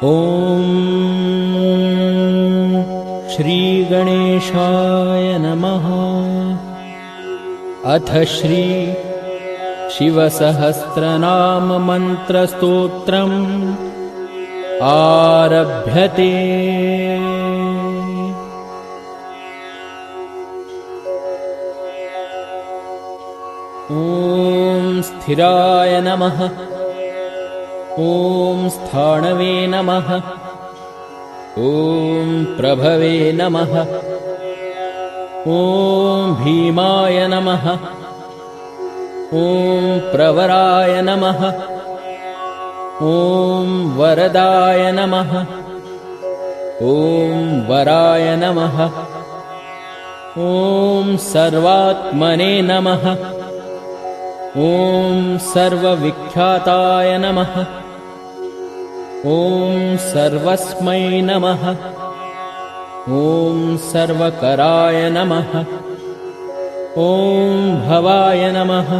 ॐ श्रीगणेशाय नमः। अथ श्री शिवसहस्रनाम मन्त्रस्तोत्रम् आरभ्यते। ॐ स्थिराय नमः। ॐ स्थाणवे नमः। ॐ प्रभवे नमः। ॐ भीमाय नमः। ॐ प्रवराय नमः। ॐ वरदाय नमः। ॐ वराय नमः। ॐ सर्वात्मने नमः। ॐ सर्वविख्याताय नमः। ॐ सर्वस्मै नमः। ॐ सर्वकराय नमः। ॐ भवाय नमः।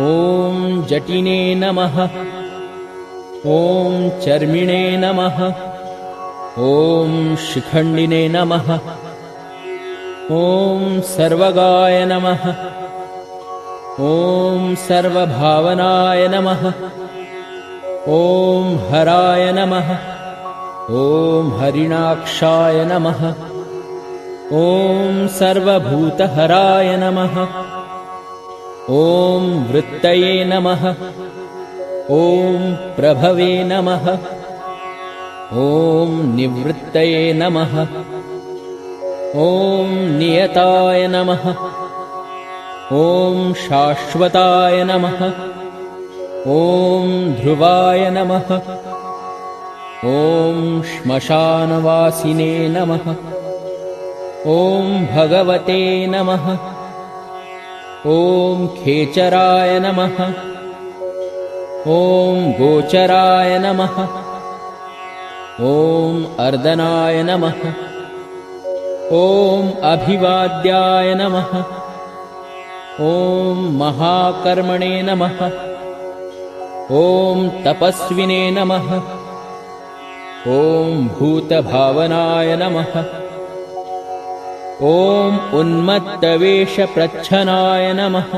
ॐ जटिने नमः। ॐ चर्मिणे नमः। ॐ शिखण्डिने नमः। ॐ सर्वगाय नमः। ॐ सर्वभावनाय नमः। ॐ हराय नमः। ॐ हरिणाक्षाय नमः। ॐ सर्वभूतहराय नमः। ॐ वृत्तये नमः। ॐ प्रभवे नमः। ॐ निवृत्तये नमः। ॐ नियताय नमः। ॐ शाश्वताय नमः। ॐ ध्रुवाय नमः। ॐ श्मशानवासिने नमः। ॐ भगवते नमः। ॐ खेचराय नमः। ॐ गोचराय नमः। ॐ अर्दनाय नमः। ॐ अभिवाद्याय नमः। ॐ महाकर्मणे नमः। ॐ तपस्विने नमः। ॐ भूतभावनाय नमः। ॐ उन्मत्तवेषप्रच्छनाय नमः।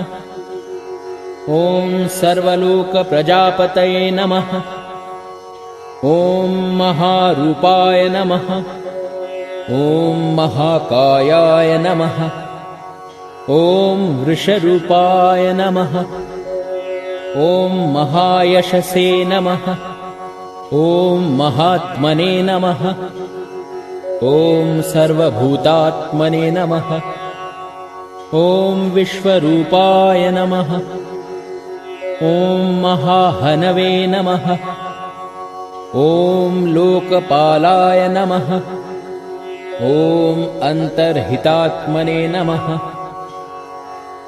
ॐ सर्वलोकप्रजापतये नमः। ॐ महारूपाय नमः। ॐ महाकायाय नमः। ॐ वृषरूपाय नमः। ॐ महायशसे नमः। ॐ महात्मने नमः। ॐ सर्वभूतात्मने नमः। ॐ विश्वरूपाय नमः। ॐ महाहनवे नमः। ॐ लोकपालाय नमः। ॐ अन्तर्हितात्मने नमः।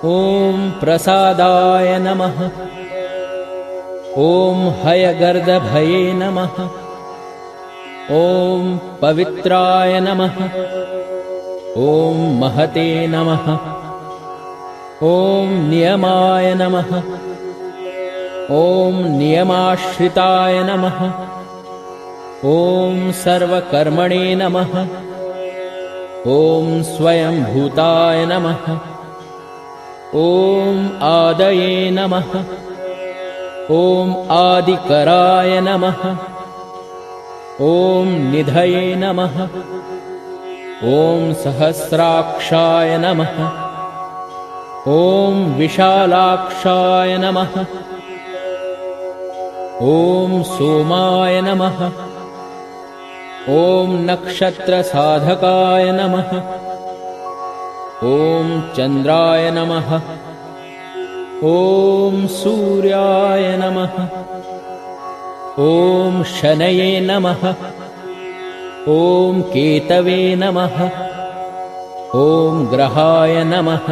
ॐ प्रसादाय नमः। ॐ हयगर्दभये नमः। ॐ पवित्राय नमः। ॐ महते नमः। ॐ नियमाय नमः। ॐ नियमाश्रिताय नमः। ॐ सर्वकर्मणे नमः। ॐ स्वयंभूताय नमः। ॐ आदये नमः। ॐ आदिकराय नमः। ॐ निधये नमः। ॐ सहस्राक्षाय नमः। ॐ विशालाक्षाय नमः। ॐ सोमाय नमः। ॐ नक्षत्रसाधकाय नमः। ॐ चन्द्राय नमः। ॐ सूर्याय नमः। ॐ शनये नमः। ॐ केतवे नमः। ॐ ग्रहाय नमः।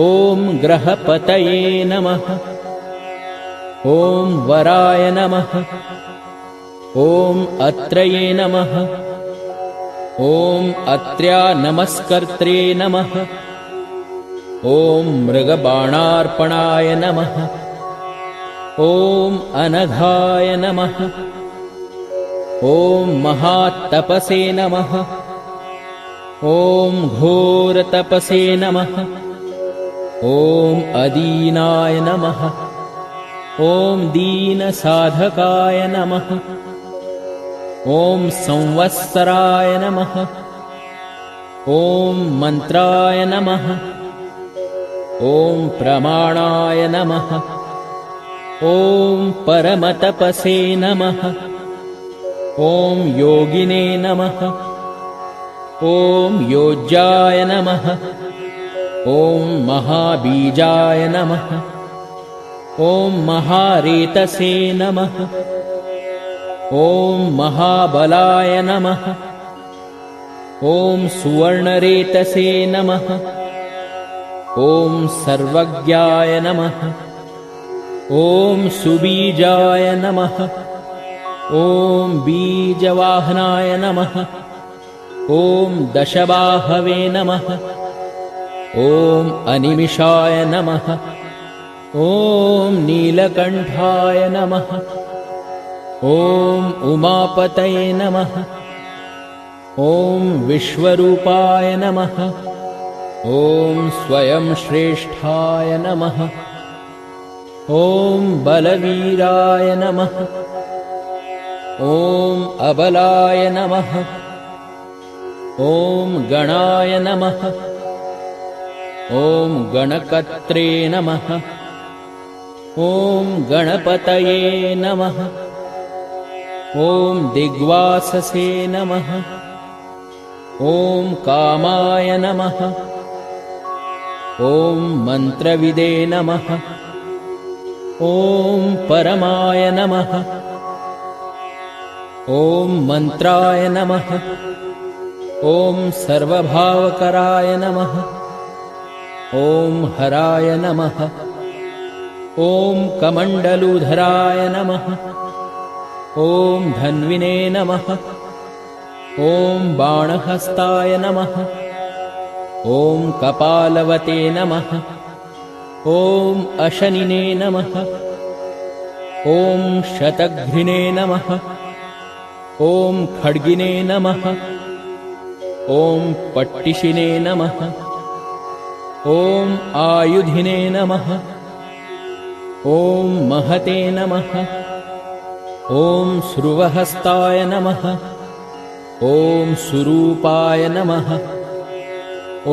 ॐ ग्रहपतये नमः। ॐ वराय नमः। ॐ अत्रये नमः। ॐ अत्र्या नमस्कर्त्रे नमः। ॐ मृगबाणार्पणाय नमः। ॐ अनघाय नमः। ॐ महातपसे नमः। ॐ घोरतपसे नमः। ॐ अदीनाय नमः। ॐ दीनसाधकाय नमः। ॐ संवत्सराय नमः। ॐ मन्त्राय नमः। ॐ प्रमाणाय नमः। ॐ परमतपसे नमः। ॐ योगिने नमः। ॐ योज्याय नमः। ॐ महाबीजाय नमः। ॐ महारेतसे नमः। ॐ महाबलाय नमः। ॐ सुवर्णरेतसे नमः। ॐ सर्वज्ञाय नमः। ॐ सुबीजाय नमः। ॐ बीजवाहनाय नमः। ॐ दशबाहवे नमः। ॐ अनिमिषाय नमः। ॐ नीलकण्ठाय नमः। ॐ उमापतये नमः। ॐ विश्वरूपाय नमः। ॐ स्वयं श्रेष्ठाय नमः। ॐ बलवीराय नमः। ॐ अबलाय नमः। ॐ गणाय नमः। ॐ गणकर्त्रे नमः। ॐ गणपतये नमः। ॐ दिग्वाससे नमः। ॐ कामाय नमः। ॐ मन्त्रविदे नमः। ॐ परमाय नमः। ॐ मन्त्राय नमः। ॐ सर्वभावकराय नमः। ॐ हराय नमः। ॐ कमण्डलुधराय नमः। ॐ धन्विने नमः। ॐ बाणहस्ताय नमः। ॐ कपालवते नमः। ॐ अशनिने नमः। ॐ शतघ्निने नमः। ॐ खड्गिने नमः। ॐ पट्टिशिने नमः। ॐ आयुधिने नमः। ॐ महते नमः। ॐ श्रुवहस्ताय नमः। ॐ सुरूपाय नमः।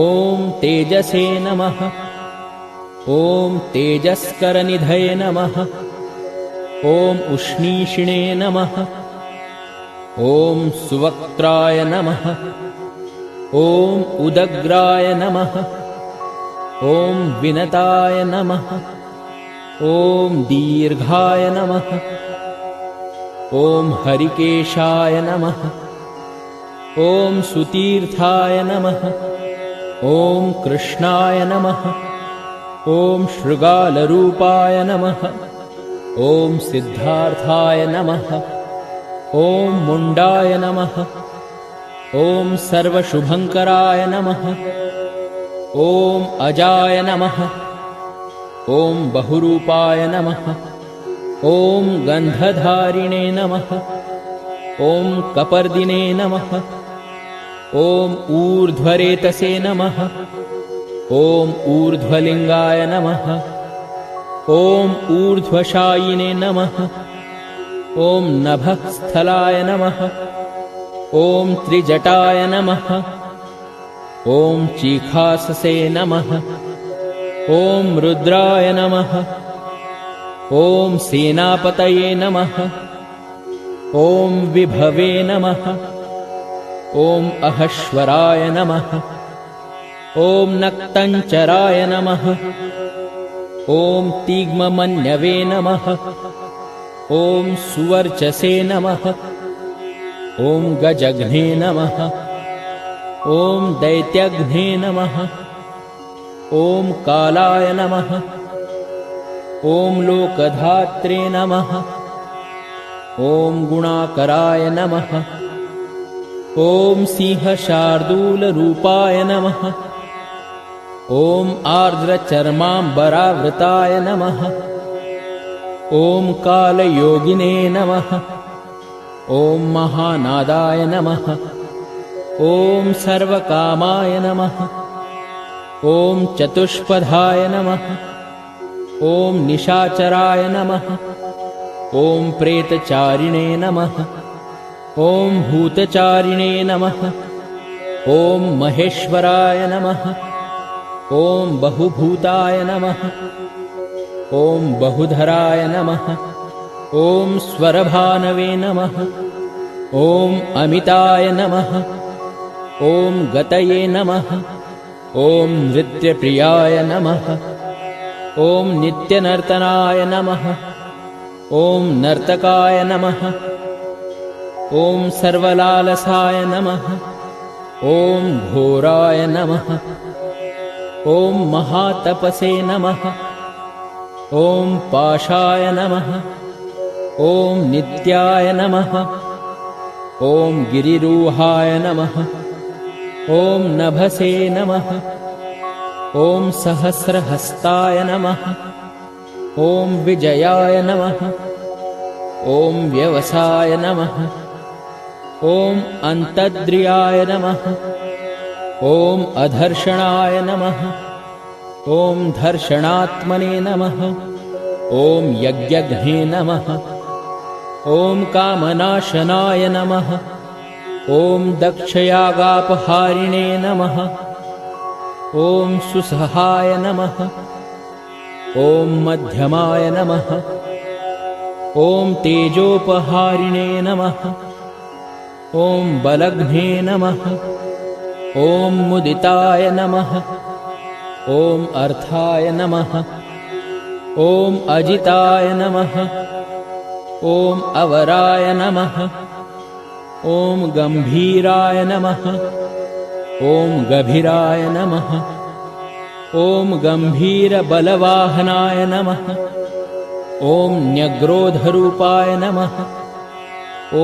ॐ तेजसे नमः। ॐ तेजस्करनिधये नमः। ॐ उष्णीषिणे नमः। ॐ सुवक्त्राय नमः। ॐ उदग्राय नमः। ॐ विनताय नमः। ॐ दीर्घाय नमः। ॐ हरिकेशाय नमः। ॐ सुतीर्थाय नमः। ॐ कृष्णाय नमः। ॐ शृगालरूपाय नमः। ॐ सिद्धार्थाय नमः। ॐ मुण्डाय नमः। ॐ सर्वशुभङ्कराय नमः। ॐ अजाय नमः। ॐ बहुरूपाय नमः। ॐ गन्धधारिणे नमः। ॐ कपर्दिने नमः। ॐ ऊर्ध्वरेतसे नमः। ॐ ऊर्ध्वलिङ्गाय नमः। ॐ ऊर्ध्वशायिने नमः। ॐ नभःस्थलाय नमः। ॐ त्रिजटाय नमः। ॐ चीखाससे नमः। ॐ रुद्राय नमः। ॐ सेनापतये नमः। ॐ विभवे नमः। ॐ अहश्वराय नमः। ॐ नक्तञ्चराय नमः। ॐ तीग्ममन्यवे नमः। ॐ सुवर्चसे नमः। ॐ गजघ्ने नमः। ॐ दैत्यघ्ने नमः। ॐ कालाय नमः। ॐ लोकधात्रे नमः। ॐ गुणाकराय नमः। ॐ सिंहशार्दूलरूपाय नमः। ॐ आर्द्रचर्माम्बरावृताय नमः। ॐ कालयोगिने नमः। ॐ महानादाय नमः। ॐ सर्वकामाय नमः। ॐ चतुष्पदाय नमः। ॐ निशाचराय नमः। ॐ प्रेतचारिणे नमः। ॐ भूतचारिणे नमः। ॐ महेश्वराय नमः। ॐ बहुभूताय नमः। ॐ बहुधराय नमः। ॐ स्वरभानवे नमः। ॐ अमिताय नमः। ॐ गतये नमः। ॐ नृत्यप्रियाय नमः। ॐ नित्यनर्तनाय नमः। ॐ नर्तकाय नमः। ॐ सर्वलालसाय नमः। ॐ घोराय नमः। ॐ महातपसे नमः। ॐ पाशाय नमः। ॐ नित्याय नमः। ॐ गिरिरूहाय नमः। ॐ नभसे नमः। ॐ सहस्रहस्ताय नमः। ॐ विजयाय नमः। ॐ व्यवसाय नमः। ॐ अन्तद्रियाय नमः। ॐ अधर्षणाय नमः। ॐ धर्षणात्मने नमः। ॐ यज्ञघ्ने नमः। ॐ कामनाशनाय नमः। ॐ दक्षयागापहारिणे नमः। ॐ सुसहाय नमः। ॐ मध्यमाय नमः। ॐ तेजोपहारिणे नमः। ॐ बलघ्ने नमः। ॐ मुदिताय नमः। ॐ अर्थाय नमः। ॐ अजिताय नमः। ॐ अवराय नमः। ॐ गम्भीराय नमः। ॐ गभीराय नमः। ॐ गम्भीरबलवाहनाय नमः। ॐ न्यग्रोधरूपाय नमः।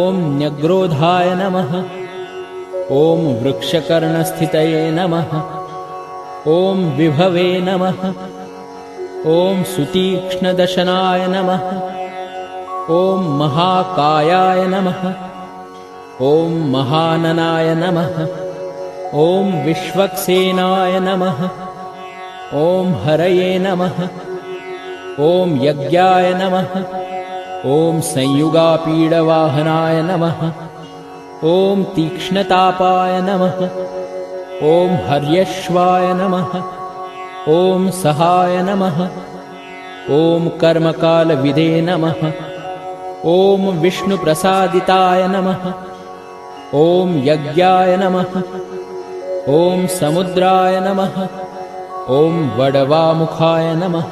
ॐ न्यग्रोधाय नमः। ॐ वृक्षकर्णस्थितये नमः। ॐ विभवे नमः। ॐ सुतीक्ष्णदशनाय नमः। ॐ महाकायाय नमः। ॐ महाननाय नमः। ॐ विश्वक्सेनाय नमः। ॐ हरये नमः। ॐ यज्ञाय नमः। ॐ संयुगापीडवाहनाय नमः। ॐ तीक्ष्णतापाय नमः। ॐ हर्यश्वाय नमः। ॐ सहाय नमः। ॐ कर्मकालविदे नमः। ॐ विष्णुप्रसादिताय नमः। ॐ यज्ञाय नमः। ॐ समुद्राय नमः। ॐ वडवामुखाय नमः।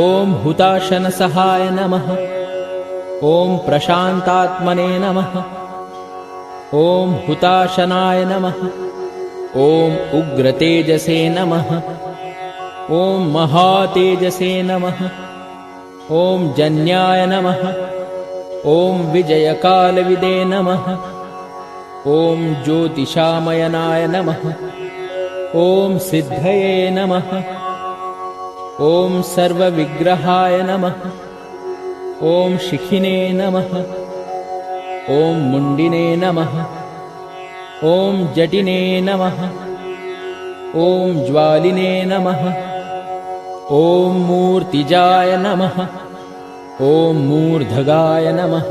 ॐ हुताशनसहाय नमः। ॐ प्रशान्तात्मने नमः। ॐ हुताशनाय नमः। ॐ उग्रतेजसे नमः। ॐ महातेजसे नमः। ॐ जन्याय नमः। ॐ विजयकालविदे नमः। ॐ ज्योतिषामयनाय नमः। ॐ सिद्धये नमः। ॐ सर्वविग्रहाय नमः। ॐ शिखिने नमः। ॐ मुण्डिने नमः। ॐ जटिने नमः। ॐ ज्वालिने नमः। ॐ मूर्तिजाय नमः। ॐ मूर्धगाय नमः।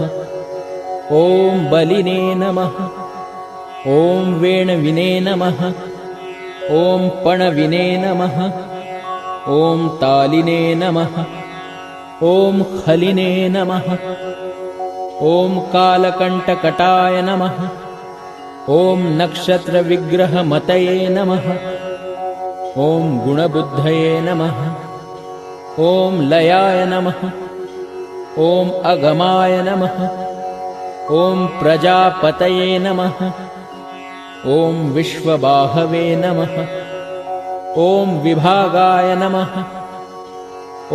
ॐ बलिने नमः। ॐ वेणविने नमः। ॐ पणविने नमः। ॐ तालिने नमः। ॐ खलिने नमः। ॐ कालकण्टकटाय नमः। ॐ नक्षत्रविग्रहमतये नमः। ॐ गुणबुद्धये नमः। ॐ लयाय नमः। ॐ अगमाय नमः। ॐ प्रजापतये नमः। ॐ विश्वबाहवे नमः। ॐ विभागाय नमः।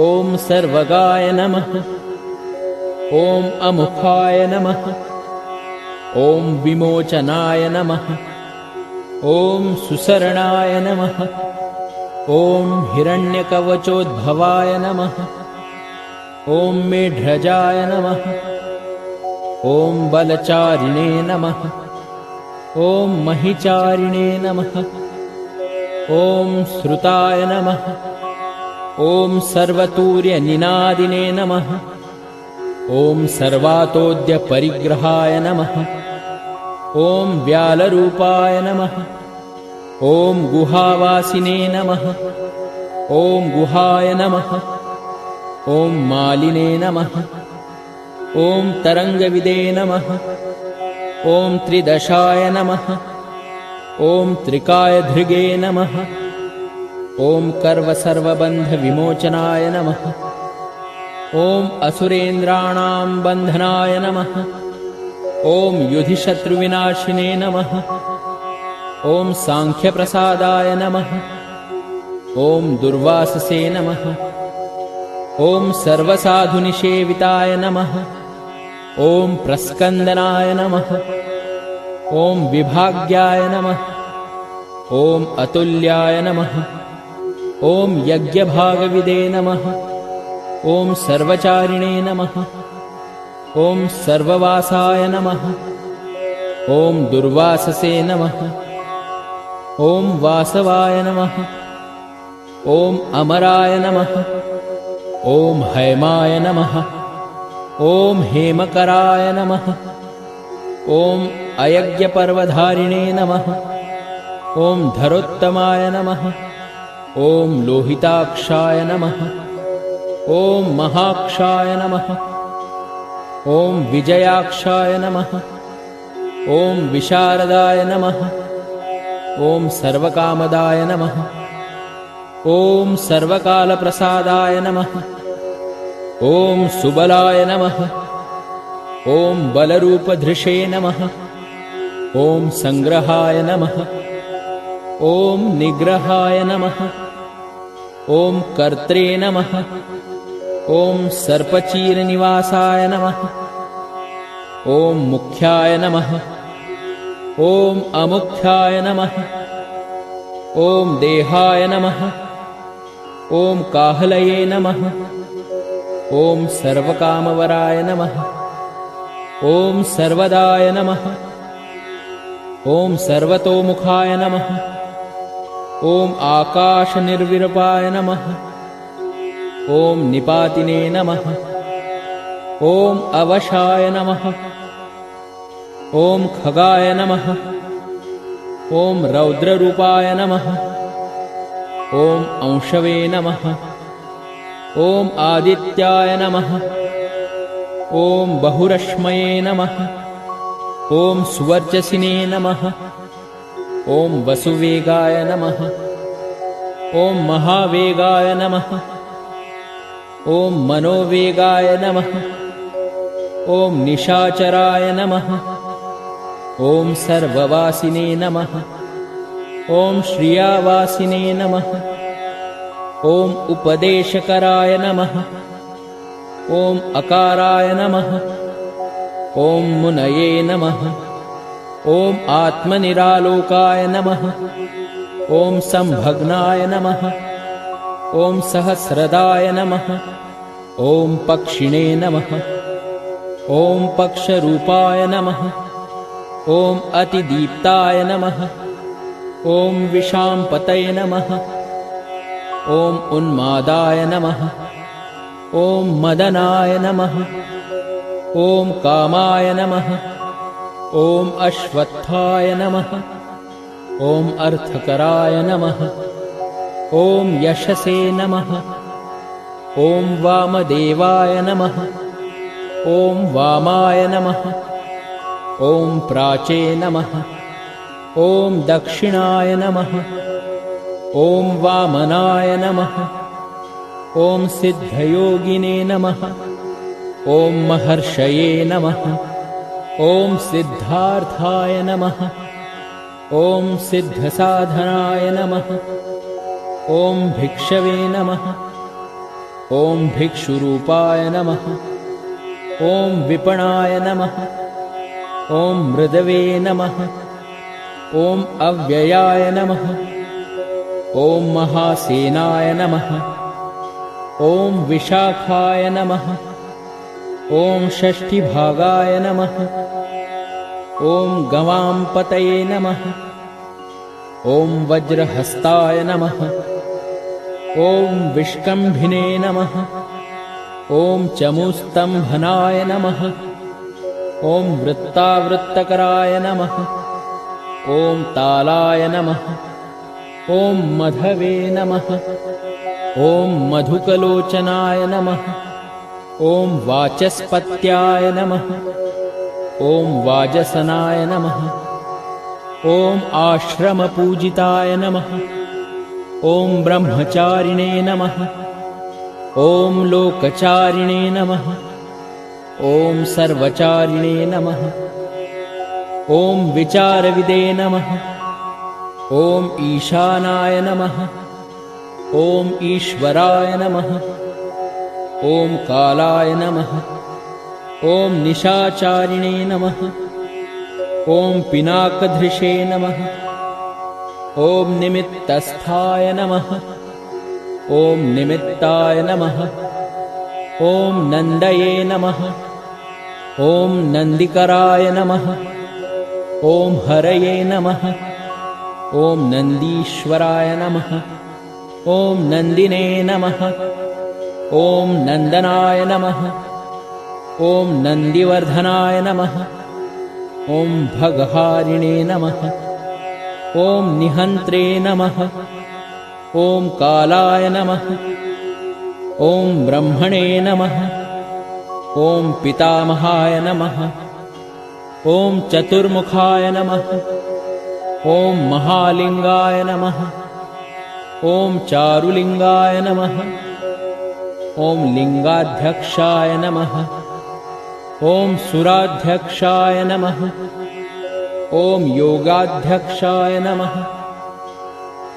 ॐ सर्वगाय नमः। ॐ अमुखाय नमः। ॐ विमोचनाय नमः। ॐ सुसरणाय नमः। ॐ हिरण्यकवचोद्भवाय नमः। ॐ मेढ्रजाय नमः। ॐ बलचारिणे नमः। ॐ महिचारिणे नमः। ॐ श्रुताय नमः। ॐ सर्वतूर्यनिनादिने नमः। ॐ सर्वातोद्यपरिग्रहाय नमः। ॐ व्यालरूपाय नमः। ॐ गुहावासिने नमः। ॐ गुहाय नमः। ॐ मालिने नमः। ॐ तरङ्गविदे नमः। ॐ त्रिदशाय नमः। ॐ त्रिकायधृगे नमः। ॐ कर्वसर्वबन्धविमोचनाय नमः। ॐ असुरेन्द्राणां बन्धनाय नमः। ॐ युधिशत्रुविनाशिने नमः। ॐ साङ्ख्यप्रसादाय नमः। ॐ दुर्वाससे नमः। ॐ सर्वसाधुनिषेविताय नमः। ॐ प्रस्कन्दनाय नमः। ॐ विभाग्याय नमः। ॐ अतुल्याय नमः। ॐ यज्ञभागविदे नमः। ॐ सर्वचारिणे नमः। ॐ सर्ववासाय नमः। ॐ दुर्वाससे नमः। ॐ वासवाय नमः। ॐ अमराय नमः। ॐ हैमाय नमः। ॐ हेमकराय नमः। ॐ अयज्ञपर्वधारिणे नमः। ॐ धरोत्तमाय नमः। ॐ लोहिताक्षाय नमः। ॐ महाक्षाय नमः। ॐ विजयाक्षाय नमः। ॐ विशारदाय नमः। ॐ सर्वकामदाय नमः। ॐ सर्वकालप्रसादाय नमः। ॐ सुबलाय नमः। ॐ बलरूपधृषे नमः। ॐ संग्रहाय नमः। ॐ निग्रहाय नमः। ॐ कर्त्रे नमः। ॐ सर्पचीरनिवासाय नमः। ॐ मुख्याय नमः। ॐ अमुख्याय नमः। ॐ देहाय नमः। ॐ काहलये नमः। ॐ सर्वकामवराय नमः। ॐ सर्वदाय नमः। ॐ सर्वतोमुखाय नमः। ॐ आकाशनिर्विरूपाय नमः। ॐ निपातिने नमः। ॐ अवशाय नमः। ॐ खगाय नमः। ॐ रौद्ररूपाय नमः। ॐ अंशवे नमः। ॐ आदित्याय नमः। ॐ बहुरश्मये नमः। ॐ सुवर्चसिने नमः। ॐ वसुवेगाय नमः। ॐ महावेगाय नमः। ॐ मनोवेगाय नमः। ॐ निशाचराय नमः। ॐ सर्ववासिने नमः। ॐ श्रियावासिने नमः। ॐ उपदेशकराय नमः। ॐ अकाराय नमः। ॐ मुनये नमः। ॐ आत्मनिरालोकाय नमः। ॐ संभग्नाय नमः। ॐ सहस्रदाय नमः। ॐ पक्षिणे नमः। ॐ पक्षरूपाय नमः। ॐ अतिदीप्ताय नमः। ॐ विशाम्पतये नमः। ॐ उन्मादाय नमः। ॐ मदनाय नमः। ॐ कामाय नमः। ॐ अश्वत्थाय नमः। ॐ अर्थकराय नमः। ॐ यशसे नमः। ॐ वामदेवाय नमः। ॐ वामाय नमः। ॐ प्राचे नमः। ॐ दक्षिणाय नमः। ॐ वामनाय नमः। ॐ सिद्धयोगिने नमः। ॐ महर्षये नमः। ॐ सिद्धार्थाय नमः। ॐ सिद्धसाधनाय नमः। ॐ भिक्षवे नमः। ॐ भिक्षुरूपाय नमः। ॐ विपणाय नमः। ॐ मृदवे नमः। ॐ अव्ययाय नमः। ॐ महासेनाय नमः। ॐ विशाखाय नमः। ॐ षष्ठीभागाय नमः। ॐ गवांपतये नमः। ॐ वज्रहस्ताय नमः। ॐ विष्कम्भिने नमः। ॐ चमूस्तम्भनाय नमः। ॐ वृत्तावृत्तकराय नमः। ॐ तालाय नमः। ॐ मधवे नमः। ॐ मधुकलोचनाय नमः। ॐ वाचस्पत्याय नमः। ॐ वाजसनाय नमः। ॐ आश्रमपूजिताय नमः। ॐ ब्रह्मचारिणे नमः। ॐ लोकचारिणे नमः। ॐ सर्वचारिणे नमः। ॐ विचारविदे नमः। ॐ ईशानाय नमः। ॐ ईश्वराय नमः। ॐ कालाय नमः। ॐ निशाचारिणे नमः। ॐ पिनाकधृषे नमः। ॐ निमित्तस्थाय नमः। ॐ निमित्ताय नमः। ॐ नन्दये नमः। ॐ नन्दिकराय नमः। ॐ हरये नमः। ॐ नन्दीश्वराय नमः। ॐ नन्दिने नमः। ॐ नन्दनाय नमः। ॐ नन्दिवर्धनाय नमः। ॐ भगहारिणे नमः। ॐ निहन्त्रे नमः। ॐ कालाय नमः। ॐ ब्रह्मणे नमः। ॐ पितामहाय नमः। ॐ चतुर्मुखाय नमः। ॐ महालिङ्गाय नमः। ॐ चारुलिङ्गाय नमः। ॐ लिङ्गाध्यक्षाय नमः। ॐ सुराध्यक्षाय नमः। ॐ योगाध्यक्षाय नमः।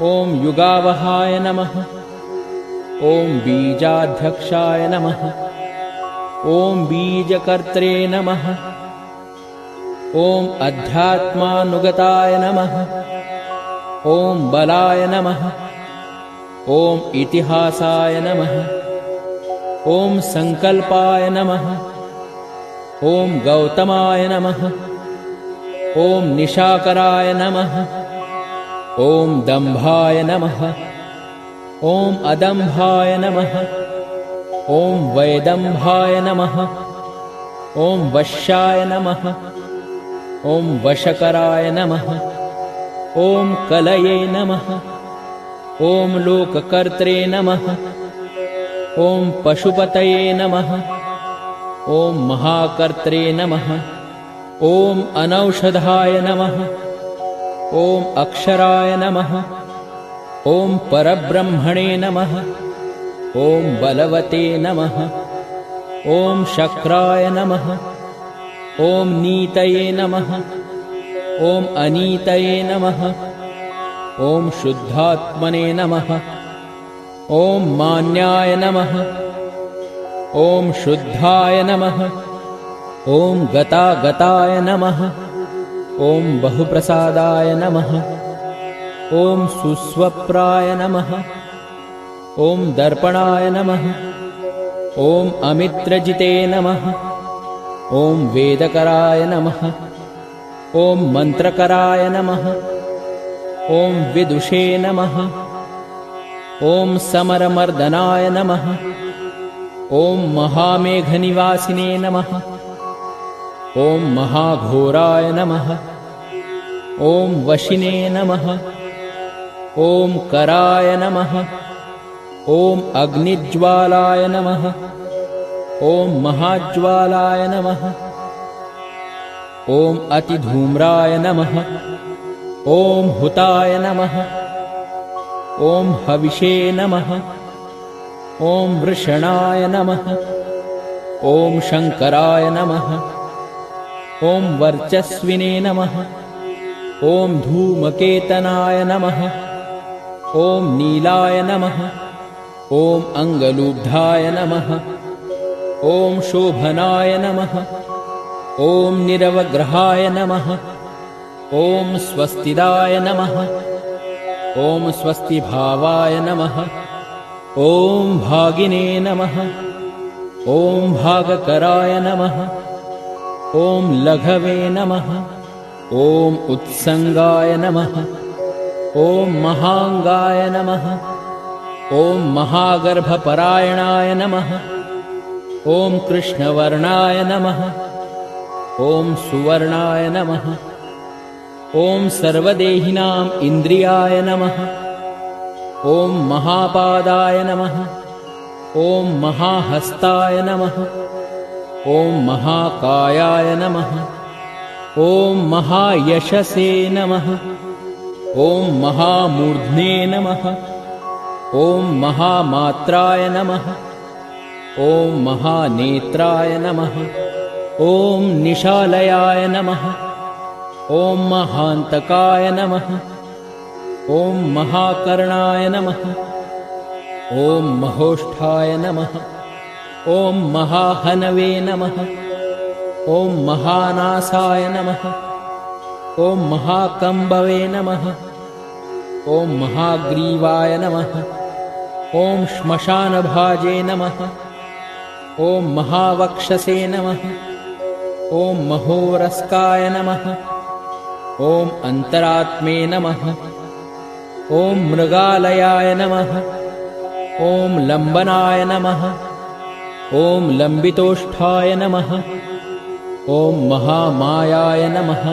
ॐ युगावहाय नमः। ॐ बीजाध्यक्षाय नमः। ॐ बीजकर्त्रे नमः। ॐ अध्यात्मानुगताय नमः। ॐ बलाय नमः। ॐ इतिहासाय नमः। ॐ संकल्पाय नमः। ॐ गौतमाय नमः। ॐ निशाकराय नमः। ॐ दम्भाय नमः। ॐ अदम्भाय नमः। ॐ वैदम्भाय नमः। ॐ वश्याय नमः। ॐ वशकराय नमः। ॐ कलये नमः। ॐ लोककर्त्रे नमः। ॐ पशुपतये नमः। ॐ महाकर्त्रे नमः। ॐ अनौषधाय नमः। ॐ अक्षराय नमः। ॐ परब्रह्मणे नमः। ॐ बलवते नमः। ॐ शक्राय नमः। ॐ नीतये नमः। ॐ अनीतये नमः। ॐ शुद्धात्मने नमः। ॐ मान्याय नमः। ॐ शुद्धाय नमः। ॐ गतागताय नमः। ॐ बहुप्रसादाय नमः। ॐ सुस्वप्राय नमः। ॐ दर्पणाय नमः। ॐ अमित्रजिते नमः। ॐ वेदकराय नमः। ॐ मन्त्रकराय नमः। ॐ विदुषे नमः। ॐ समरमर्दनाय नमः। ॐ महामेघनिवासिने नमः। ॐ महाघोराय नमः। ॐ वशिने नमः। ॐ कराय नमः। ॐ अग्निज्वालाय नमः। ॐ महाज्वालाय नमः। ॐ अतिधूम्राय नमः। ॐ हुताय नमः। ॐ हविषे नमः। ॐ वृषणाय नमः। ॐ शङ्कराय नमः। ॐ वर्चस्विने नमः। ॐ धूमकेतनाय नमः। ॐ नीलाय नमः। ॐ अङ्गलूब्धाय नमः। ॐ शोभनाय नमः। ॐ निरवग्रहाय नमः। ॐ स्वस्तिदाय नमः। ॐ स्वस्तिभावाय नमः। ॐ भागिने नमः। ॐ भागकराय नमः। ॐ लघवे नमः। ॐ उत्संगाय नमः। ॐ महांगाय नमः। ॐ महागर्भपरायणाय नमः। ॐ कृष्णवर्णाय नमः। ॐ सुवर्णाय नमः। ॐ सर्वदेहिनां इन्द्रियाय नमः। ॐ महापादाय नमः। ॐ महाहस्ताय नमः। ॐ महाकायाय नमः। ॐ महायशसे नमः। ॐ महामूर्ध्ने नमः। ॐ महामात्राय नमः। ॐ महानेत्राय नमः। ॐ निशालयाय नमः। ॐ महान्तकाय नमः। ॐ महाकर्णाय नमः। ॐ महोष्ठाय नमः। ॐ महाहनवे नमः। ॐ महानासाय नमः। ॐ महाकम्बवे नमः। ॐ महाग्रीवाय नमः। ॐ श्मशानभाजे नमः। ॐ महावक्षसे नमः। ॐ महोरस्काय नमः। ॐ अन्तरात्मे नमः। ॐ मृगालयाय नमः। ॐ लम्बनाय नमः। ॐ लम्बितोष्ठाय नमः। ॐ महामायाय नमः।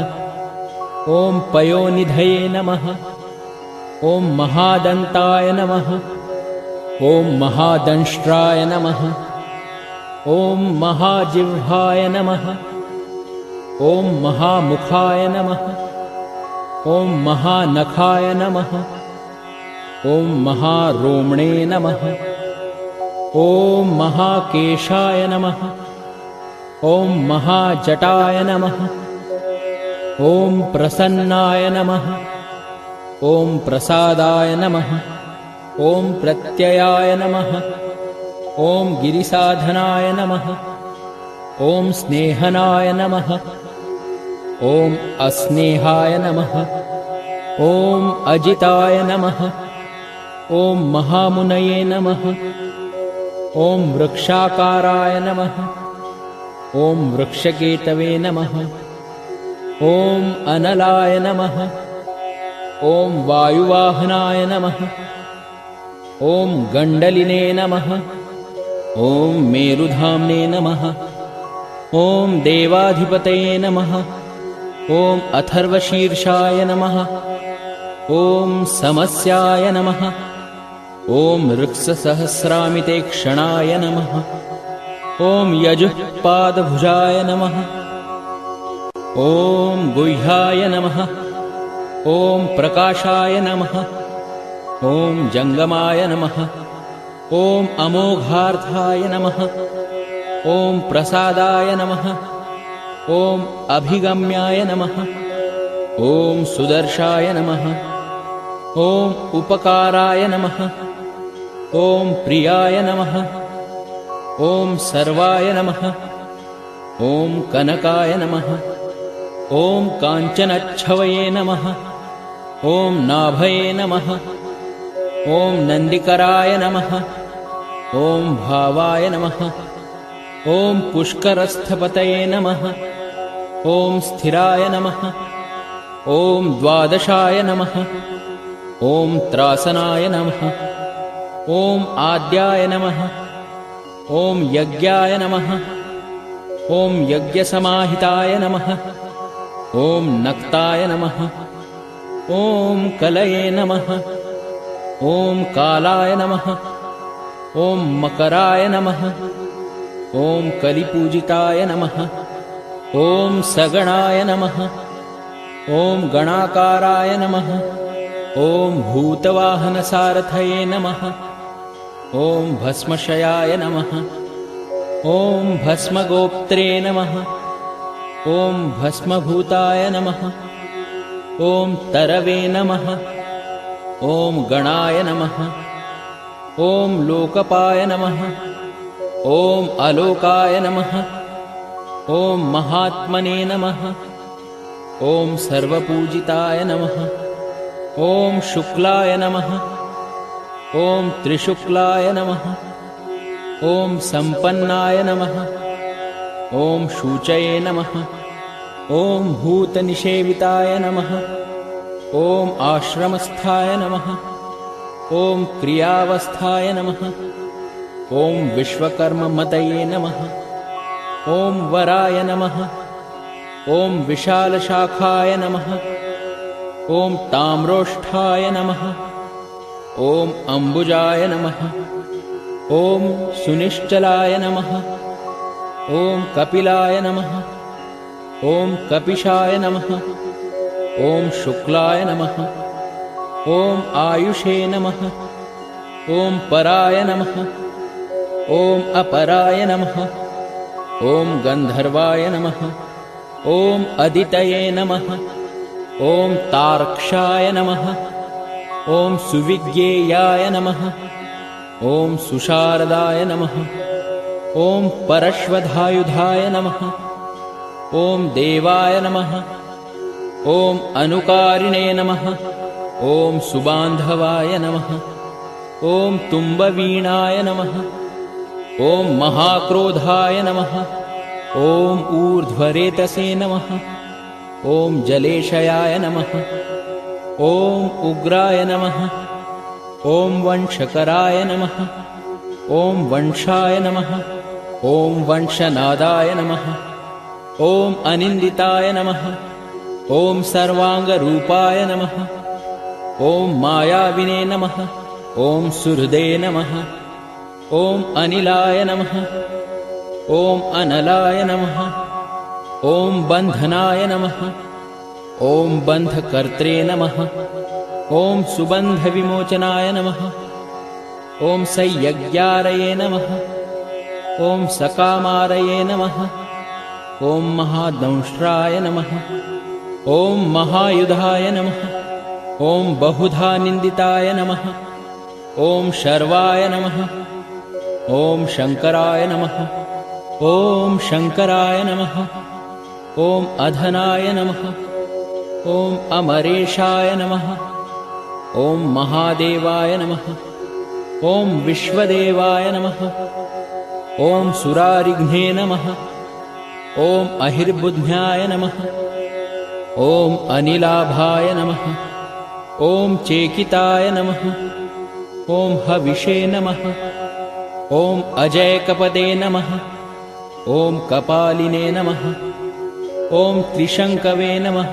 ॐ पयोनिधये नमः। ॐ महादन्ताय नमः। ॐ महादंष्ट्राय नमः। ॐ महाजिह्वाय नमः। ॐ महामुखाय नमः। ॐ महानखाय नमः। ॐ महारोमणे नमः। ॐ महाकेशाय नमः। ॐ महाजटाय नमः। ॐ प्रसन्नाय नमः। ॐ प्रसादाय नमः। ॐ प्रत्ययाय नमः। ॐ गिरिसाधनाय नमः। ॐ स्नेहनाय नमः। ॐ अस्नेहाय नमः। ॐ अजिताय नमः। ॐ महामुनये नमः। ॐ वृक्षाकाराय नमः। ॐ वृक्षकेतवे नमः। ॐ अनलाय नमः। ॐ वायुवाहनाय नमः। ॐ गण्डलिने नमः। ॐ मेरुधाम्ने नमः। ॐ देवाधिपतये नमः। ॐ अथर्वशीर्षाय नमः। ॐ समस्याय नमः। ॐ ऋक्ससहस्रामिते क्षणाय नमः। ॐ यजुःपादभुजाय नमः। ॐ गुह्याय नमः। ॐ प्रकाशाय नमः। ॐ जङ्गमाय नमः। ॐ अमोघार्थाय नमः। ॐ प्रसादाय नमः। ॐ अभिगम्याय नमः। ॐ सुदर्शाय नमः। ॐ उपकाराय नमः। ॐ प्रियाय नमः। ॐ सर्वाय नमः। ॐ कनकाय नमः। ॐ काञ्चनच्छवये नमः। ॐ नाभये नमः। ॐ नन्दिकराय नमः। ॐ भावाय नमः। ॐ पुष्करस्थपतये नमः। ॐ स्थिराय नमः। ॐ द्वादशाय नमः। ॐ त्रासनाय नमः। ॐ आद्याय नमः। ॐ यज्ञाय नमः। ॐ यज्ञसमाहिताय नमः। ॐ नक्ताय नमः। ॐ कलये नमः। ॐ कालाय नमः। ॐ मकराय नमः। ॐ कलिपूजिताय नमः। ॐ सगणाय नमः। ॐ गणाकाराय नमः। ॐ भूतवाहनसारथये नमः। ॐ भस्मशयाय नमः। ॐ भस्मगोप्त्रे नमः। ॐ भस्मभूताय नमः। ॐ तरवे नमः। ॐ गणाय नमः। ॐ लोकपाय नमः। ॐ अलोकाय नमः। ॐ महात्मने नमः। ॐ सर्वपूजिताय नमः। ॐ शुक्लाय नमः। ॐ त्रिशुक्लाय नमः। ॐ सम्पन्नाय नमः। ॐ शूचये नमः। ॐ भूतनिषेविताय नमः। ॐ आश्रमस्थाय नमः। ॐ क्रियावस्थाय नमः। ॐ विश्वकर्ममतये नमः। ॐ वराय नमः। ॐ विशालशाखाय नमः। ॐ ताम्रोष्ठाय नमः। ॐ अम्बुजाय नमः। ॐ सुनिश्चलाय नमः। ॐ कपिलाय नमः। ॐ कपिशाय नमः। ॐ शुक्लाय नमः। ॐ आयुषे नमः। ॐ पराय नमः। ॐ अपराय नमः। ॐ गन्धर्वाय नमः। ॐ अदितये नमः। ॐ तार्क्षाय नमः। ॐ सुविज्ञेयाय नमः। ॐ सुशारदाय नमः। ॐ परश्वधायुधाय नमः। ॐ देवाय नमः। ॐ अनुकारिणे नमः। ॐ सुबान्धवाय नमः। ॐ तुम्बवीणाय नमः। ॐ महाक्रोधाय नमः। ॐ ऊर्ध्वरेतसे नमः। ॐ जलेशयाय नमः। ॐ उग्राय नमः। ॐ वंशकराय नमः। ॐ वंशाय नमः। ॐ वंशनादाय नमः। ॐ अनिन्दिताय नमः। ॐ सर्वाङ्गरूपाय नमः। ॐ मायाविने नमः। ॐ सुहृदे नमः। ॐ अनिलाय नमः। ॐ अनलाय नमः। ॐ बन्धनाय नमः। ॐ बन्धकर्त्रे नमः। ॐ सुबन्धविमोचनाय नमः। ॐ संयज्ञारये नमः। ॐ सकामारये नमः। ॐ महादंष्ट्राय नमः। ॐ महायुधाय नमः। ॐ बहुधा निन्दिताय नमः। ॐ शर्वाय नमः। ॐ शङ्कराय नमः। ॐ शङ्कराय नमः। ॐ अधनाय नमः। ॐ अमरेशाय नमः। ॐ महादेवाय नमः। ॐ विश्वदेवाय नमः। ॐ सुरारिघ्ने नमः। ॐ अहिर्बुध्न्याय नमः। ॐ अनिलाभाय नमः। ॐ चेकिताय नमः। ॐ हविषे नमः। ॐ अजयकपदे नमः। ॐ कपालिने नमः। ॐ त्रिशङ्कवे नमः।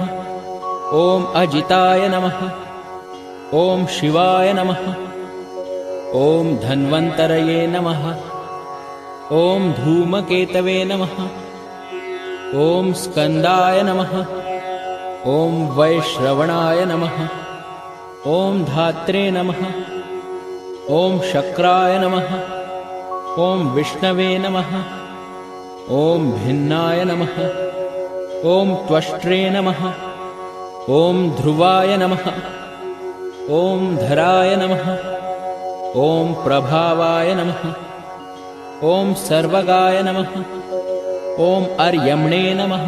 ॐ अजिताय नमः। ॐ शिवाय नमः। ॐ धन्वन्तरये नमः। ॐ धूमकेतवे नमः। ॐ स्कन्दाय नमः। ॐ वैश्रवणाय नमः। ॐ धात्रे नमः। ॐ शक्राय नमः। ॐ विष्णवे नमः। ॐ भिन्नाय नमः। ॐ त्वष्ट्रे नमः। ॐ ध्रुवाय नमः। ॐ धराय नमः। ॐ प्रभावाय नमः। ॐ सर्वगाय नमः। ॐ अर्यम्णे नमः।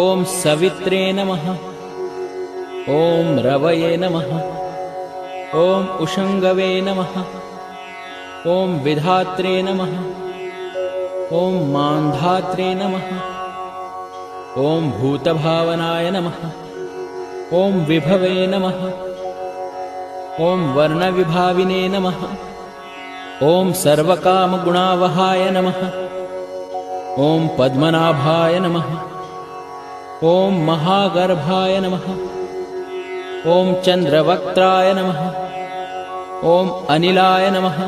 ॐ सवित्रे नमः। ॐ रवये नमः। ॐ उषङ्गवे नमः। ॐ विधात्रे नमः। ॐ मान्धात्रे नमः। ॐ भूतभावनाय नमः। ॐ विभवे नमः। ॐ वर्णविभाविने नमः। ॐ सर्वकामगुणावहाय नमः। ॐ पद्मनाभाय नमः। ॐ महागर्भाय नमः। ॐ चन्द्रवक्त्राय नमः। ॐ अनिलाय नमः।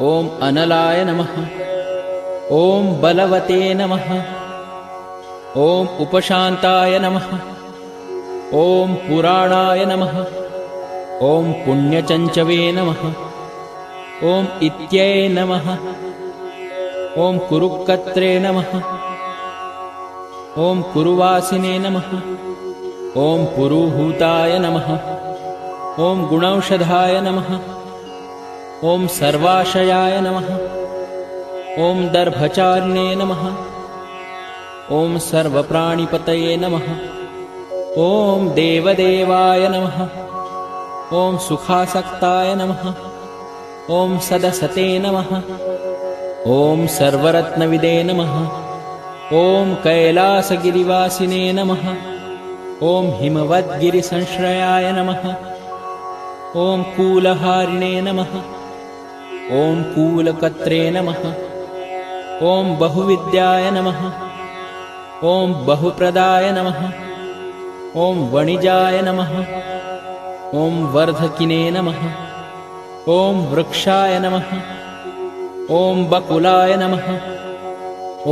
ॐ अनलाय नमः। ॐ बलवते नमः। ॐ उपशान्ताय नमः। ॐ पुराणाय नमः। ॐ पुण्यचञ्चवे नमः। ॐ इत्यै नमः। ॐ कुरुक्कत्रे नमः। ॐ कुरुवासिने नमः। ॐ पुरुहूताय नमः। ॐ गुणौषधाय नमः। ॐ सर्वाशयाय नमः। ॐ दर्भचारिणे नमः। ॐ सर्वप्राणिपतये नमः। ॐ देवदेवाय नमः। ॐ सुखासक्ताय नमः। ॐ सदसते नमः। ॐ सर्वरत्नविदे नमः। ॐ कैलासगिरिवासिने नमः। ॐ हिमवद्गिरिसंश्रयाय नमः। ॐ कूलहारिणे नमः। ॐ कूलकत्रे नमः। ॐ बहुविद्याय नमः। ॐ बहुप्रदाय नमः। ॐ वणिजाय नमः। ॐ वर्धकिने नमः। ॐ वृक्षाय नमः। ॐ बकुलाय नमः।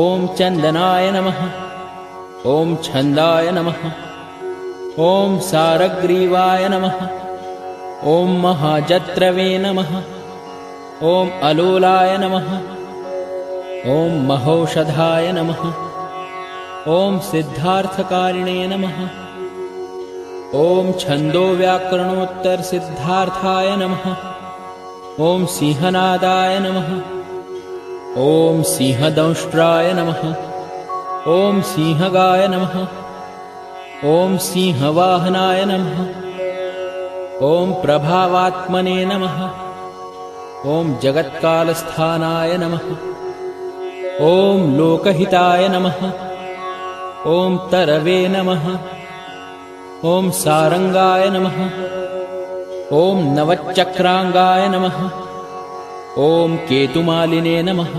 ॐ चन्दनाय नमः। ॐ छन्दाय नमः। ॐ सारग्रीवाय नमः। ॐ महाजत्रवे नमः। ॐ अलोलाय नमः। ॐ महौषधाय नमः। ॐ सिद्धार्थकारिणे नमः। ॐ छन्दोव्याकरणोत्तरसिद्धार्थाय नमः। ॐ सिंहनादाय नमः। ॐ सिंहदंष्ट्राय नमः। ॐ सिंहगाय नमः। ॐ सिंहवाहनाय नमः। ॐ प्रभावात्मने नमः। ॐ जगत्कालस्थानाय नमः। ॐ लोकहिताय नमः। ॐ तरवे नमः। ॐ सारंगाय नमः। ॐ नवचक्रांगाय नमः। ॐ केतुमालिने नमः।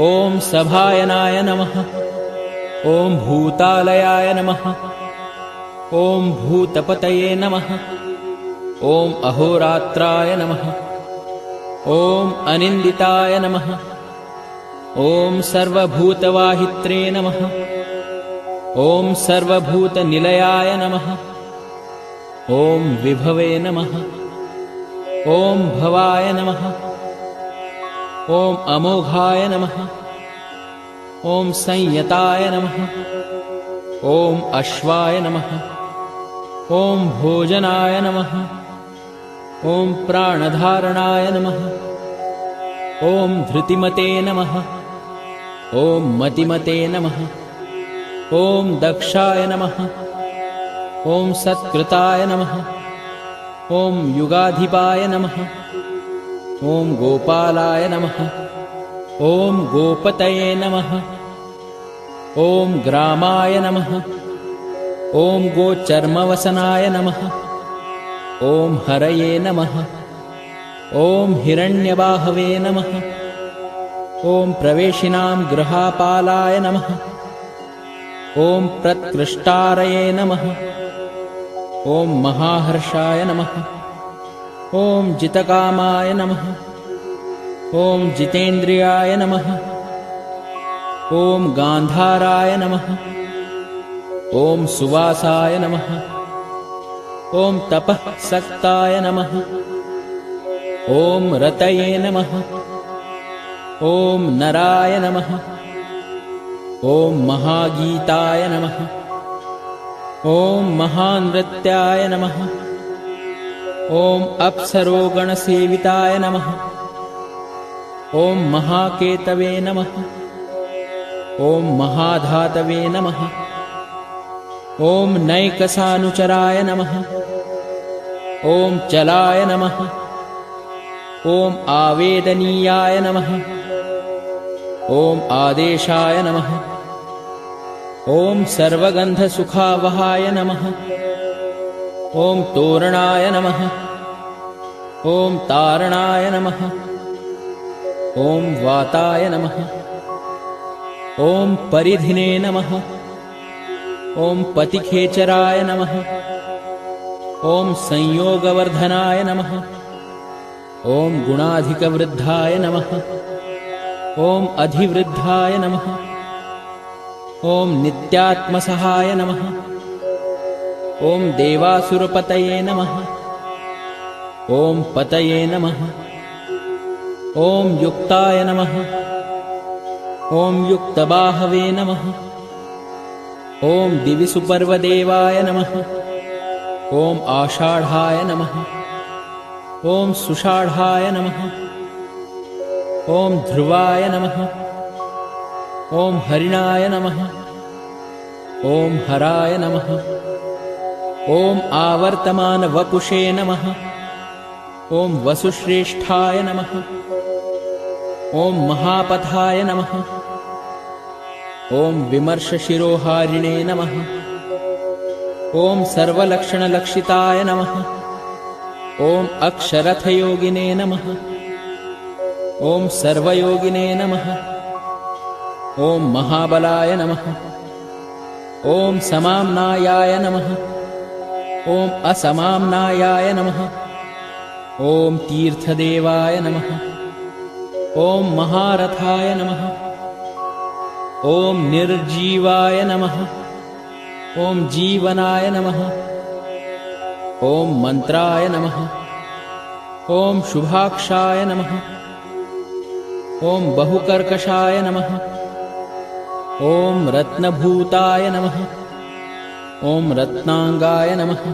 ॐ सभायनाय नमः। ॐ भूतालयाय नमः। ॐ भूतपतये नमः। ॐ अहोरात्राय नमः। ॐ अनिन्दिताय नमः। ॐ सर्वभूतवाहित्रे नमः। ॐ सर्वभूतनिलयाय नमः। ॐ विभवे नमः। ॐ भवाय नमः। ॐ अमोघाय नमः। ॐ संयताय नमः। ॐ अश्वाय नमः। ॐ भोजनाय नमः। ॐ प्राणधारणाय नमः। ॐ धृतिमते नमः। ॐ मतिमते नमः। ॐ दक्षाय नमः। ॐ सत्कृताय नमः। ॐ युगाधिपाय नमः। ॐ गोपालाय नमः। ॐ गोपतये नमः। ॐ ग्रामाय नमः। ॐ गोचर्मवसनाय नमः। ॐ हरये नमः। ॐ हिरण्यबाहवे नमः। ॐ प्रवेशिनां गृहापालाय नमः। ॐ प्रत्कृष्टारये नमः। ॐ महाहर्षाय नमः। ॐ जितकामाय नमः। ॐ जितेन्द्रियाय नमः। ॐ गान्धाराय नमः। ॐ सुवासाय नमः। ॐ तपःसक्ताय नमः। ॐ रतये नमः। ॐ नराय नमः। ॐ महागीताय नमः। ॐ महानृत्याय नमः। ॐ अप्सरोगणसेविताय नमः। ॐ महाकेतवे नमः। ॐ महाधातवे नमः। ॐ नैकसानुचराय नमः। ॐ चलाय नमः। ॐ आवेदनीयाय नमः। ॐ आदेशाय नमः। ॐ सर्वगन्धसुखावहाय नमः। ॐ तोरणाय नमः। ॐ तारणाय नमः। ॐ वाताय नमः। ॐ परिधिने नमः। ॐ पतिखेचराय नमः। ॐ संयोगवर्धनाय नमः। ॐ गुणाधिकवृद्धाय नमः। ॐ अधिवृद्धाय नमः। ॐ नित्यात्मसहाय नमः। ॐ देवासुरपतये नमः। ॐ पतये नमः। ॐ युक्ताय नमः। ॐ युक्तबाहवे नमः। ॐ दिविसुपर्वदेवाय नमः। ॐ आषाढाय नमः। ॐ सुषाढाय नमः। ॐ ध्रुवाय नमः। ॐ हरिणाय नमः। ॐ हराय नमः। ॐ आवर्तमानवपुषे नमः। ॐ वसुश्रेष्ठाय नमः। ॐ महापथाय नमः। ॐ विमर्शशिरोहारिणे नमः। ॐ सर्वलक्षणलक्षिताय नमः। ॐ अक्षरथयोगिने नमः। ॐ सर्वयोगिने नमः। ॐ महाबलाय नमः। ॐ समाम्नायाय नमः। ॐ असमाम्नायाय नमः। ॐ तीर्थदेवाय नमः। ॐ महारथाय नमः। ॐ निर्जीवाय नमः। ॐ जीवनाय नमः। ॐ मन्त्राय नमः। ॐ शुभाक्षाय नमः। ॐ बहुकर्कशाय नमः। ॐ रत्नभूताय नमः। ॐ रत्नांगाय नमः।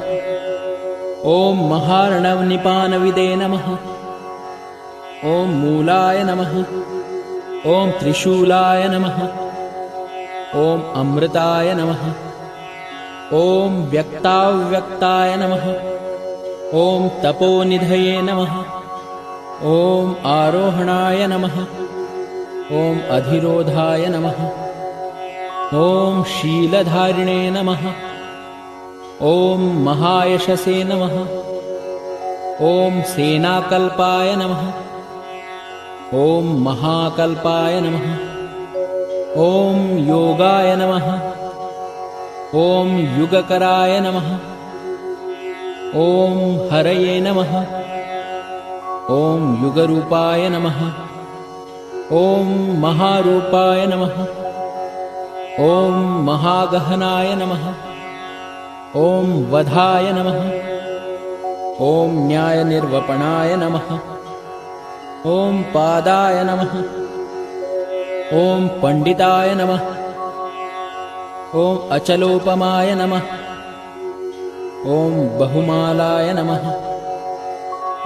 ॐ महार्णवनिपानविदे नमः। ॐ मूलाय नमः। ॐ त्रिशूलाय नमः। ॐ अमृताय नमः। ॐ व्यक्ताव्यक्ताय नमः। ॐ तपोनिधये नमः। ॐ आरोहणाय नमः। ॐ अधिरोधाय नमः। ॐ शीलधारिणे नमः। ॐ महायशसे नमः। ॐ सेनाकल्पाय नमः। ॐ महाकल्पाय नमः। ॐ योगाय नमः। ॐ युगकराय नमः। ॐ हरये नमः। ॐ युगरूपाय नमः। ॐ महारूपाय नमः। ॐ महागहनाय नमः। ॐ वधाय नमः। ॐ न्यायनिर्वपणाय नमः। ॐ पादाय नमः। ॐ पंडिताय नमः। ॐ अचलोपमाय नमः। ॐ बहुमालाय नमः।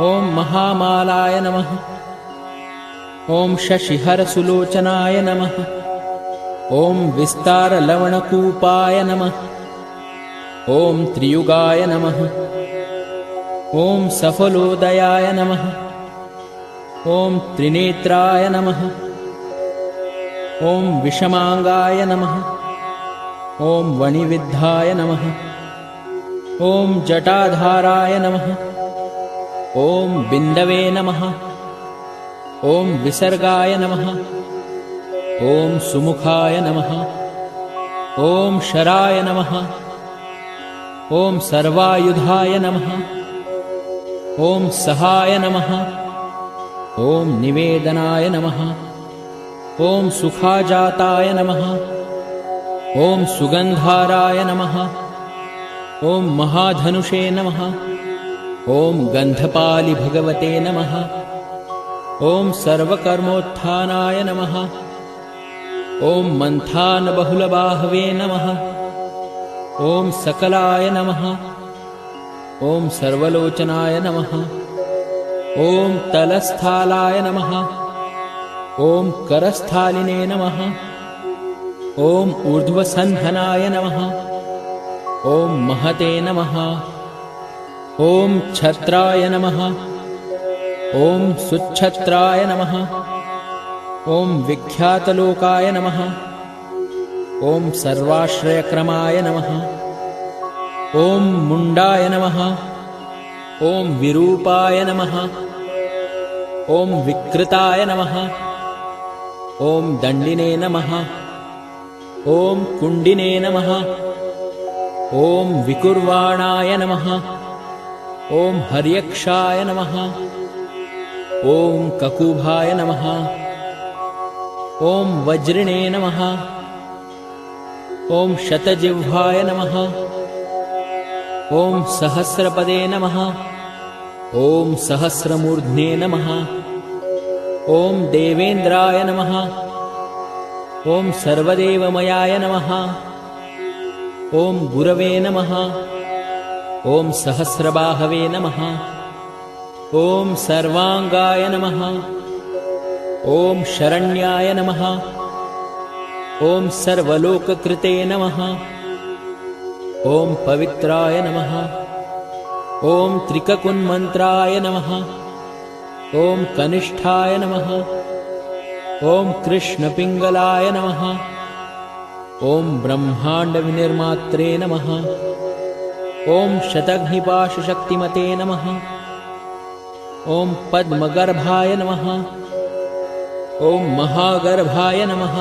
ॐ महामालाय नमः। ॐ शशिहरसुलोचनाय नमः। ॐ विस्तारलवणकूपाय नमः। ॐ त्रियुगाय नमः। ॐ सफलोदयाय नमः। ॐ त्रिनेत्राय नमः। ॐ विषमांगाय नमः। ॐ वणिविद्धाय नमः। ॐ जटाधाराय नमः। ॐ बिन्दवे नमः। ॐ विसर्गाय नमः। ॐ सुमुखाय नमः। ॐ शराय नमः। ॐ सर्वायुधाय नमः। ॐ सहाय नमः। ॐ निवेदनाय नमः। ॐ सुखाजाताय नमः। ॐ सुगन्धाराय नमः। ॐ महाधनुषे नमः। ॐ गन्धपालि भगवते नमः। ॐ सर्वकर्मोत्थानाय नमः। ॐ मन्थानबहुलबाहवे नमः। ॐ सकलाय नमः। ॐ सर्वलोचनाय नमः। ॐ तलस्थालाय नमः। ॐ करस्थालिने नमः। ॐ ऊर्ध्वसन्धनाय नमः। ॐ महते नमः। ॐ छत्राय नमः। ॐ सुच्छत्राय नमः। ॐ विख्यातलोकाय नमः। ॐ सर्वाश्रयक्रमाय नमः। ॐ मुण्डाय नमः। ॐ विरूपाय नमः। ॐ विकृताय नमः। ॐ दण्डिने नमः। ॐ कुण्डिने नमः। ॐ विकुर्वाणाय नमः। ॐ हर्यक्षाय नमः। ॐ ककुभाय नमः। ॐ वज्रिणे नमः। ॐ शतजिह्वाय नमः। ॐ सहस्रपदे नमः। ॐ सहस्रमूर्ध्ने नमः। ॐ देवेन्द्राय नमः। ॐ सर्वदेवमयाय नमः। ॐ गुरवे नमः। ॐ सहस्रबाहवे नमः। ॐ सर्वांगाय नमः। ॐ शरण्याय नमः। ॐ सर्वलोककृते नमः। ॐ पवित्राय नमः। ॐ त्रिककुन्मन्त्राय नमः। ॐ कनिष्ठाय नमः। ॐ कृष्णपिङ्गलाय नमः। ॐ ब्रह्माण्डविनिर्मात्रे नमः। ॐ शतघ्निपाशशक्तिमते नमः। ॐ पद्मगर्भाय नमः। ॐ महागर्भाय नमः।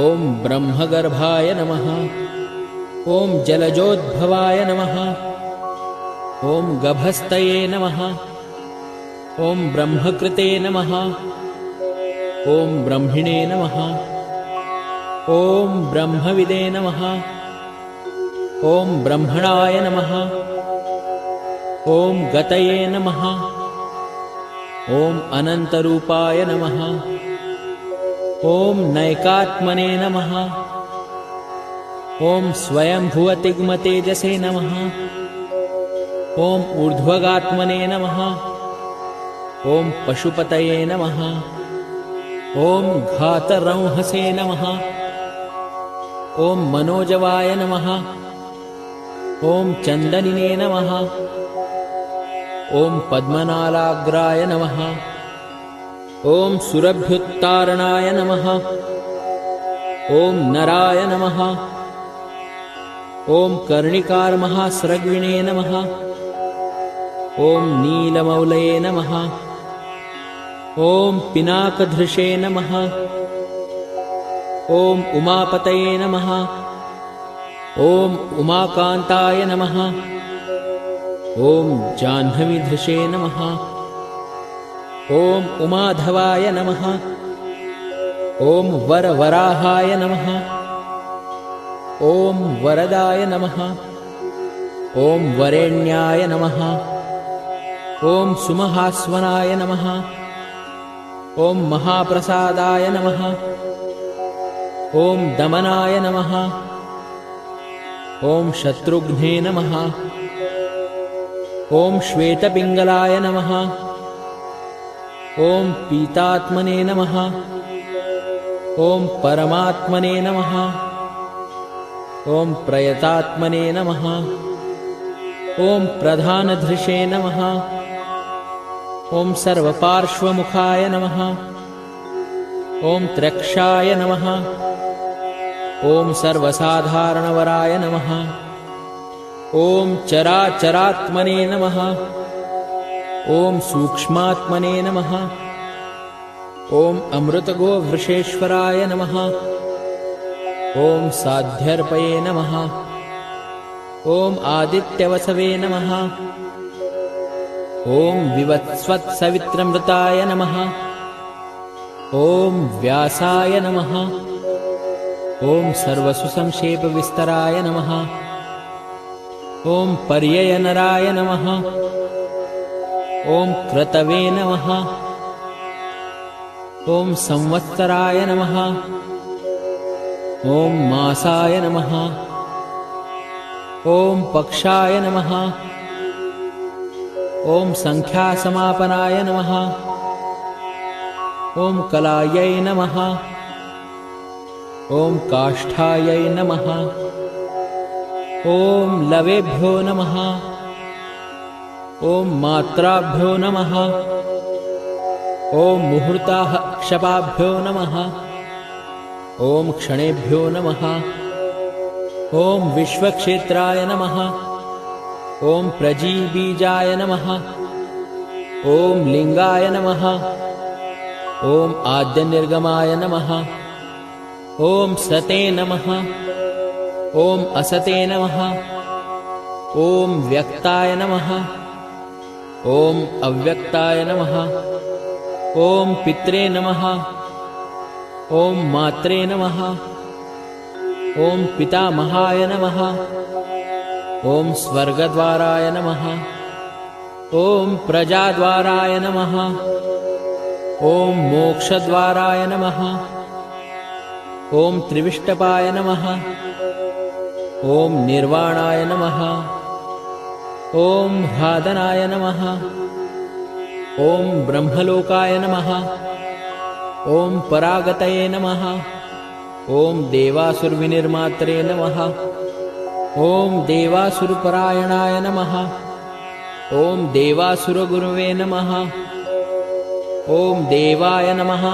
ॐ ब्रह्मगर्भाय नमः। ॐ जलजोद्भवाय नमः। ॐ गभस्तये नमः। ॐ ब्रह्मकृते नमः। ॐ ब्रह्मिणे नमः। ॐ ब्रह्मविदे नमः। ॐ ब्रह्मणाय नमः। ॐ गतये नमः। ॐ अनन्तरूपाय नमः। ॐ नैकात्मने नमः। ॐ स्वयंभुवतिग्मतेजसे नमः। ॐ ऊर्ध्वगात्मने नमः। ॐ पशुपतये नमः। ॐ घातरंहसे नमः। ॐ मनोजवाय नमः। ॐ चन्दनिने नमः। ॐ पद्मनालाग्राय नमः। ॐ सुरभ्युत्तारणाय नमः। ॐ नराय नमः। ॐ कर्णिकारमहास्रग्विणे नमः। ॐ नीलमौलये नमः। ॐ पिनाकधृषे नमः। ॐ उमापतये नमः। ॐ उमाकान्ताय नमः। ॐ जाह्नवीधृषे नमः। ॐ उमाधवाय नमः। ॐ वरवराहाय नमः। ॐ वरदाय नमः। ॐ वरेण्याय नमः। ॐ सुमहास्वनाय नमः। ॐ महाप्रसादाय नमः। ॐ दमनाय नमः। ॐ शत्रुघ्ने नमः। ॐ श्वेतपिङ्गलाय नमः। ॐ पीतात्मने नमः। ॐ परमात्मने नमः। ॐ प्रयतात्मने नमः। ॐ प्रधानधृषे नमः। ॐ सर्वपार्श्वमुखाय नमः। ॐ त्र्यक्षाय नमः। ॐ सर्वसाधारणवराय नमः। ॐ चराचरात्मने नमः। ॐ सूक्ष्मात्मने नमः। ॐ अमृतगोवृषेश्वराय नमः। ॐ साध्यर्पये नमः। ॐ आदित्यवसवे नमः। ॐ विवत्स्वत्सवित्रमृताय नमः। ॐ व्यासाय नमः। ॐ सर्वसुसंक्षेपविस्तराय नमः। ॐ पर्ययनराय नमः। ॐ क्रतवे नमः। ॐ संवत्सराय नमः। ॐ मासाय नमः। ॐ पक्षाय नमः। ॐ संख्यासमापनाय नमः। ॐ कलायै नमः। ॐ काष्ठायै नमः। ॐ लवेभ्यो नमः। ॐ मात्राभ्यो नमः। ॐ मुहूर्ताः क्षपाभ्यो नमः। ॐ क्षणेभ्यो नमः। ॐ विश्वक्षेत्राय नमः। ॐ प्रजीबीजाय नमः। ॐ लिङ्गाय नमः। ॐ आद्यनिर्गमाय नमः। ॐ सते नमः। ॐ असते नमः। ॐ व्यक्ताय नमः। ॐ अव्यक्ताय नमः। ॐ पित्रे नमः। ॐ मात्रे नमः। ॐ पितामहाय नमः। ॐ स्वर्गद्वाराय नमः। ॐ प्रजाद्वाराय नमः। ॐ मोक्षद्वाराय नमः। ॐ त्रिविष्टपाय नमः। ॐ निर्वाणाय नमः। ॐ ह्लादनाय नमः। ॐ ब्रह्मलोकाय नमः। ॐ परागतये नमः। ॐ देवासुरविनिर्मात्रे नमः। ॐ देवासुरपरायणाय नमः। ॐ देवासुरगुरवे नमः। ॐ देवाय नमः।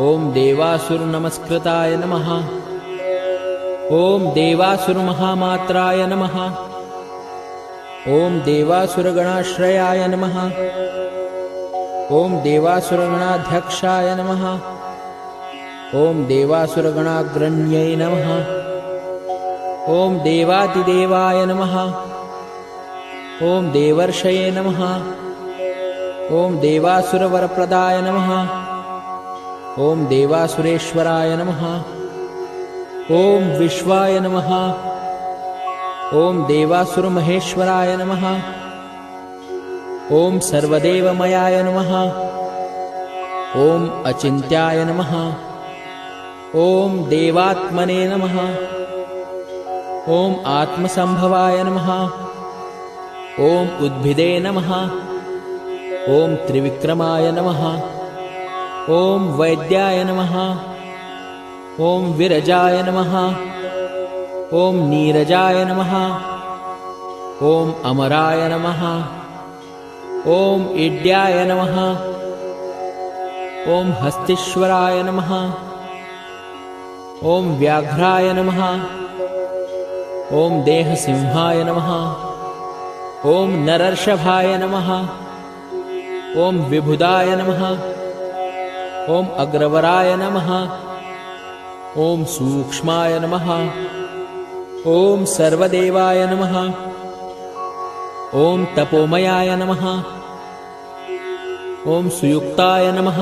ॐ देवासुरनमस्कृताय नमः। ॐ देवासुरमहामात्राय नमः। ॐ देवासुरगणाश्रयाय नमः। ॐ देवासुरगणाध्यक्षाय नमः। ॐ देवासुरगणाग्रण्यै नमः। ॐ देवातिदेवाय नमः। ॐ देवर्षये नमः। ॐ देवासुरवरप्रदाय नमः। ॐ देवासुरेश्वराय नमः। ॐ विश्वाय नमः। ॐ देवासुरमहेश्वराय नमः। ॐ सर्वदेवमयाय नमः। ॐ अचिन्त्याय नमः। ॐ देवात्मने नमः। ॐ आत्मसंभवाय नमः। ॐ उद्भिदे नमः। ॐ त्रिविक्रमाय नमः। ॐ वैद्याय नमः। ॐ विरजाय नमः। ॐ नीरजाय नमः। ॐ अमराय नमः। ॐ इड्याय नमः। ॐ हस्तीश्वराय नमः। ॐ व्याघ्राय नमः। ॐ देहसिंहाय नमः। ॐ नरर्षभाय नमः। ॐ विबुधाय नमः। ॐ अग्रवराय नमः। ॐ सूक्ष्माय नमः। ॐ सर्वदेवाय नमः। ॐ तपोमयाय नमः। ॐ सुयुक्ताय नमः।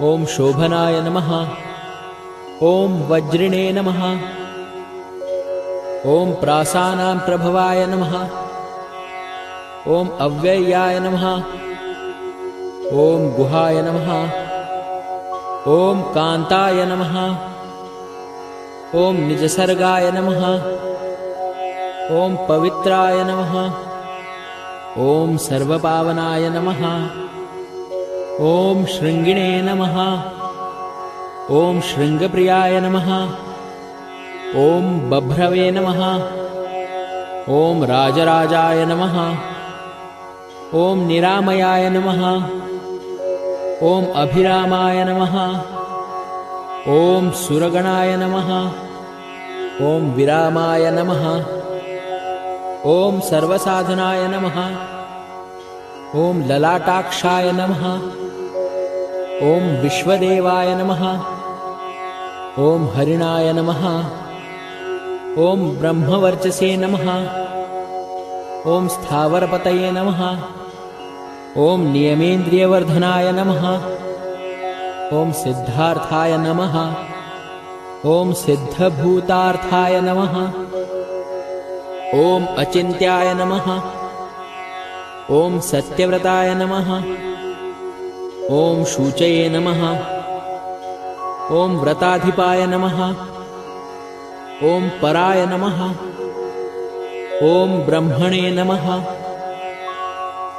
ॐ शोभनाय नमः। ॐ वज्रिणे नमः। ॐ प्रासानां प्रभवाय नमः। ॐ अव्ययाय नमः। ॐ गुहाय नमः। ॐ कान्ताय नमः। ॐ निजसर्गाय नमः। ॐ पवित्राय नमः। ॐ सर्वपावनाय नमः। ॐ शृङ्गिणे नमः। ॐ शृङ्गप्रियाय नमः। ॐ बभ्रवे नमः। ॐ राजराजाय नमः। ॐ निरामयाय नमः। ॐ अभिरामाय नमः। ॐ सुरगणाय नमः। ॐ विरामाय नमः। ॐ सर्वसाधनाय नमः। ॐ ललाटाक्षाय नमः। ॐ विश्वदेवाय नमः। ॐ हरिणाय नमः। ॐ ब्रह्मवर्चसे नमः। ॐ स्थावरपतये नमः। ॐ नियमेन्द्रियवर्धनाय नमः। ॐ सिद्धार्थाय नमः। ॐ सिद्धभूतार्थाय नमः। ॐ अचिन्त्याय नमः। ॐ सत्यव्रताय नमः। ॐ शूचये नमः। ॐ व्रताधिपाय नमः। ॐ पराय नमः। ॐ ब्रह्मणे नमः।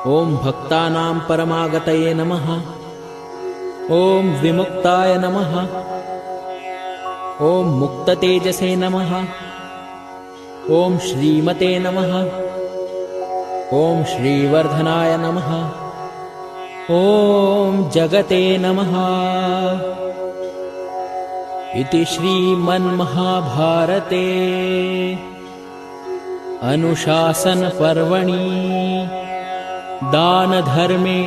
ॐ भक्तानां परमागतये नमः। ॐ विमुक्ताय नमः। ॐ मुक्ततेजसे नमः। ॐ श्रीमते नमः। ॐ श्रीवर्धनाय नमः। ॐ जगते नमः। इति श्रीमन्महाभारते अनुशासनपर्वणि दानधर्मे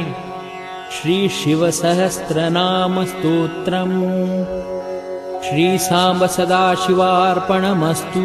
श्रीशिवसहस्रनामस्तोत्रम् श्रीसाम्ब सदाशिवार्पणमस्तु।